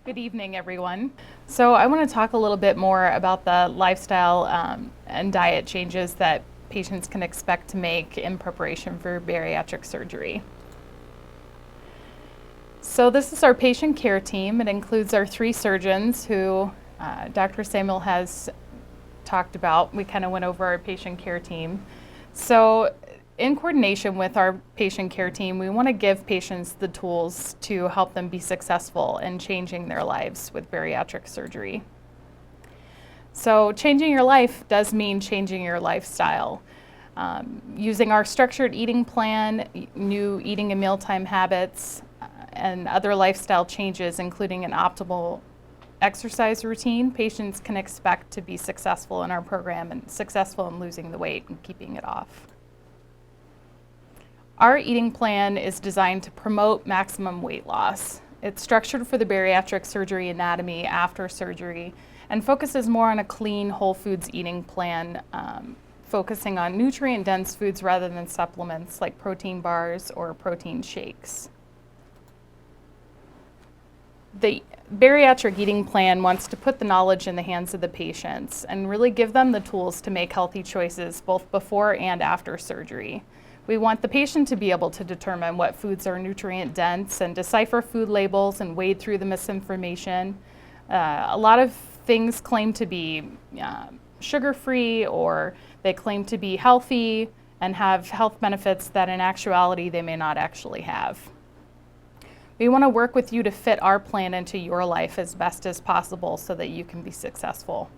Good evening, everyone. So I want to talk a little bit more about the lifestyle and diet changes that patients can expect to make in preparation for bariatric surgery. So this is our patient care team. It includes our 3 surgeons who Dr. Samuel has talked about. We kind of went over our patient care team. So in coordination with our patient care team, we want to give patients the tools to help them be successful in changing their lives with bariatric surgery. So changing your life does mean changing your lifestyle. Using our structured eating plan, new eating and mealtime habits, and other lifestyle changes, including an optimal exercise routine, patients can expect to be successful in our program and successful in losing the weight and keeping it off. Our eating plan is designed to promote maximum weight loss. It's structured for the bariatric surgery anatomy after surgery and focuses more on a clean, whole foods eating plan, focusing on nutrient-dense foods rather than supplements like protein bars or protein shakes. The bariatric eating plan wants to put the knowledge in the hands of the patients and really give them the tools to make healthy choices both before and after surgery. We want the patient to be able to determine what foods are nutrient dense and decipher food labels and wade through the misinformation. A lot of things claim to be sugar-free, or they claim to be healthy and have health benefits that in actuality they may not actually have. We want to work with you to fit our plan into your life as best as possible so that you can be successful.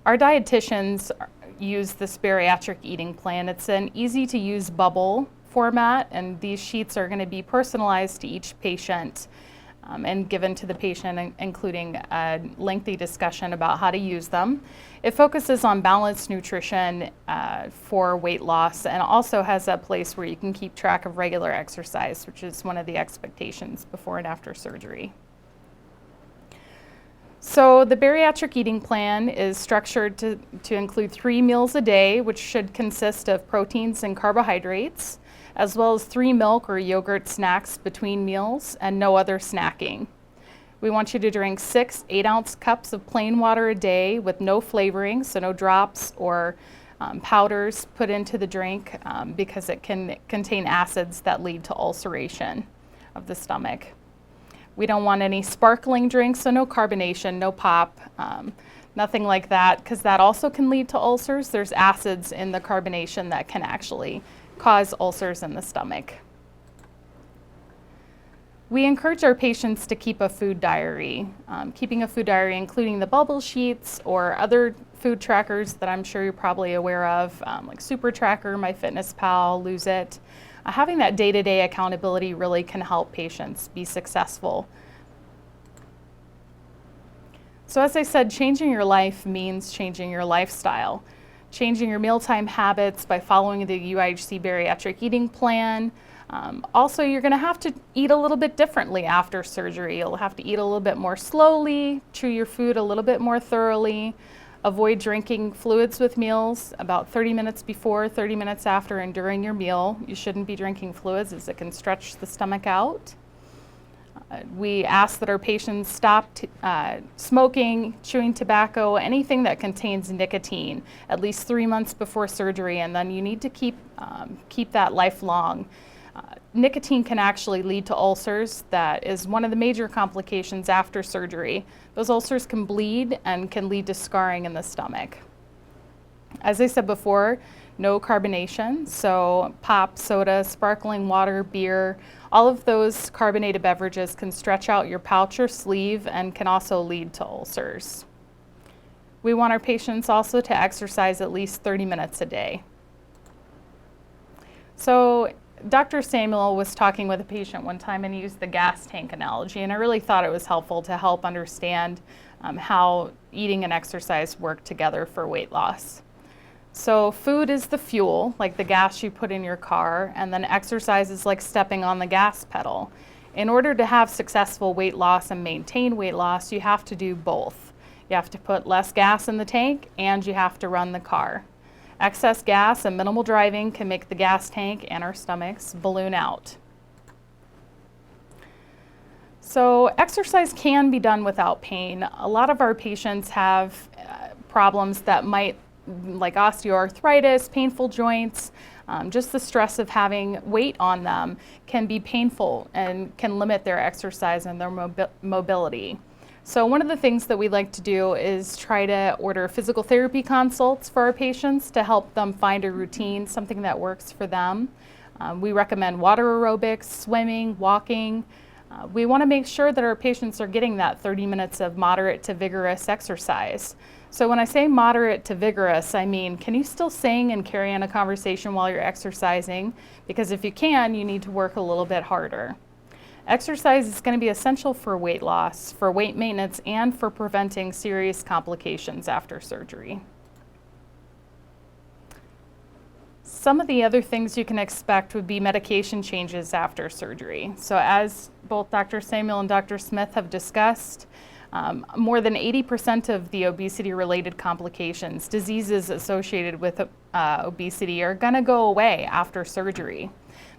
Our dietitians use this bariatric eating plan. It's an easy to use bubble format, and these sheets are going to be personalized to each patient and given to the patient, including a lengthy discussion about how to use them. It focuses on balanced nutrition for weight loss, and also has a place where you can keep track of regular exercise, which is one of the expectations before and after surgery. So the bariatric eating plan is structured to include 3 meals a day, which should consist of proteins and carbohydrates, as well as 3 milk or yogurt snacks between meals and no other snacking. We want you to drink 6 8-ounce cups of plain water a day with no flavoring, so no drops or powders put into the drink because it can contain acids that lead to ulceration of the stomach. We don't want any sparkling drinks, so no carbonation, no pop, nothing like that, because that also can lead to ulcers. There's acids in the carbonation that can actually cause ulcers in the stomach. We encourage our patients to keep a food diary. Keeping a food diary, including the bubble sheets or other food trackers that I'm sure you're probably aware of, like Super Tracker, MyFitnessPal, Lose It. Having that day-to-day accountability really can help patients be successful. So as I said, changing your life means changing your lifestyle. Changing your mealtime habits by following the UIHC bariatric eating plan. Also, you're going to have to eat a little bit differently after surgery. You'll have to eat a little bit more slowly, chew your food a little bit more thoroughly. Avoid drinking fluids with meals about 30 minutes before, 30 minutes after, and during your meal. You shouldn't be drinking fluids as it can stretch the stomach out. We ask that our patients stop smoking, chewing tobacco, anything that contains nicotine at least 3 months before surgery, and then you need to keep that lifelong. Nicotine can actually lead to ulcers. That is one of the major complications after surgery. Those ulcers can bleed and can lead to scarring in the stomach. As I said before, no carbonation, so pop, soda, sparkling water, beer, all of those carbonated beverages can stretch out your pouch or sleeve and can also lead to ulcers. We want our patients also to exercise at least 30 minutes a day. So Dr. Samuel was talking with a patient one time and he used the gas tank analogy, and I really thought it was helpful to help understand how eating and exercise work together for weight loss. So food is the fuel, like the gas you put in your car, and then exercise is like stepping on the gas pedal. In order to have successful weight loss and maintain weight loss, you have to do both. You have to put less gas in the tank and you have to run the car. Excess gas and minimal driving can make the gas tank and our stomachs balloon out. So exercise can be done without pain. A lot of our patients have problems that might, like osteoarthritis, painful joints, just the stress of having weight on them can be painful and can limit their exercise and their mobility. So one of the things that we like to do is try to order physical therapy consults for our patients to help them find a routine, something that works for them. We recommend water aerobics, swimming, walking. We want to make sure that our patients are getting that 30 minutes of moderate to vigorous exercise. So when I say moderate to vigorous, I mean, can you still sing and carry on a conversation while you're exercising? Because if you can, you need to work a little bit harder. Exercise is going to be essential for weight loss, for weight maintenance, and for preventing serious complications after surgery. Some of the other things you can expect would be medication changes after surgery. So as both Dr. Samuel and Dr. Smith have discussed, more than 80% of the obesity-related complications, diseases associated with obesity, are going to go away after surgery.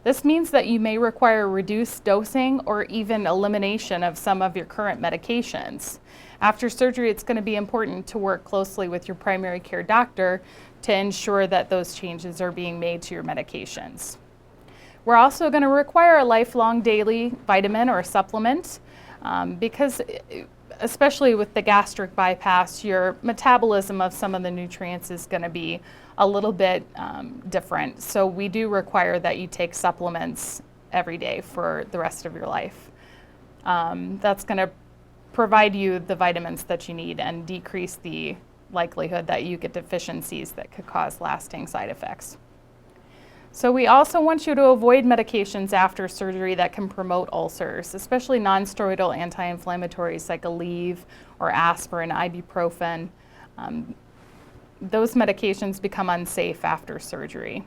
This means that you may require reduced dosing or even elimination of some of your current medications. After surgery, it's going to be important to work closely with your primary care doctor to ensure that those changes are being made to your medications. We're also going to require a lifelong daily vitamin or supplement because especially with the gastric bypass, your metabolism of some of the nutrients is going to be a little bit different. So we do require that you take supplements every day for the rest of your life. That's going to provide you the vitamins that you need and decrease the likelihood that you get deficiencies that could cause lasting side effects. So we also want you to avoid medications after surgery that can promote ulcers, especially non-steroidal anti-inflammatories like Aleve or aspirin, ibuprofen. Those medications become unsafe after surgery.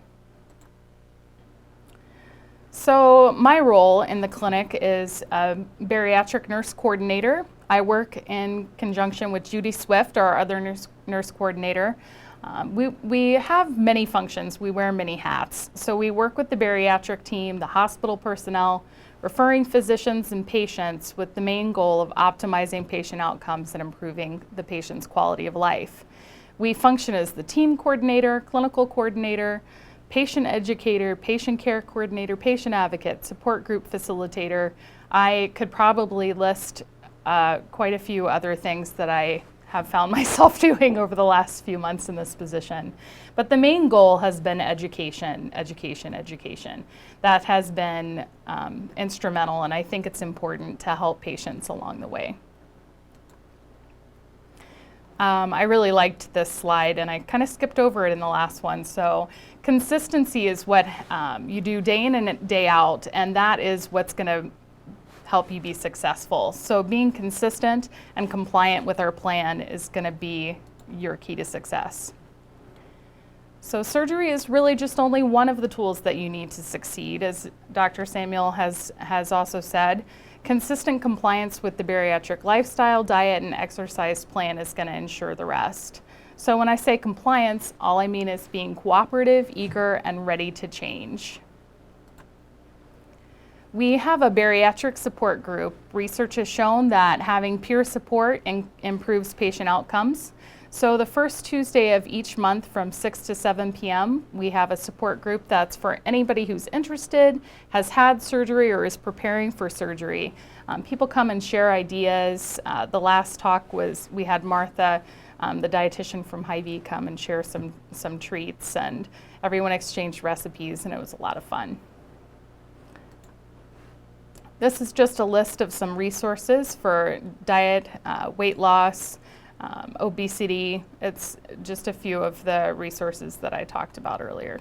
So my role in the clinic is a bariatric nurse coordinator. I work in conjunction with Judy Swift, our other nurse coordinator. We have many functions. We wear many hats. So we work with the bariatric team, the hospital personnel, referring physicians and patients with the main goal of optimizing patient outcomes and improving the patient's quality of life. We function as the team coordinator, clinical coordinator, patient educator, patient care coordinator, patient advocate, support group facilitator. I could probably list quite a few other things that I have found myself doing over the last few months in this position. But the main goal has been education, education, education. That has been instrumental, and I think it's important to help patients along the way. I really liked this slide, and I kind of skipped over it in the last one. So consistency is what you do day in and day out, and that is what's going to help you be successful. So being consistent and compliant with our plan is going to be your key to success. So surgery is really just only one of the tools that you need to succeed. As Dr. Samuel has also said, consistent compliance with the bariatric lifestyle, diet, and exercise plan is going to ensure the rest. So when I say compliance, all I mean is being cooperative, eager, and ready to change. We have a bariatric support group. Research has shown that having peer support improves patient outcomes. So the first Tuesday of each month from 6 to 7 p.m., we have a support group that's for anybody who's interested, has had surgery, or is preparing for surgery. People come and share ideas. The last talk was, we had Martha, the dietitian from Hy-Vee, come and share some treats, and everyone exchanged recipes, and it was a lot of fun. This is just a list of some resources for diet, weight loss, obesity. It's just a few of the resources that I talked about earlier.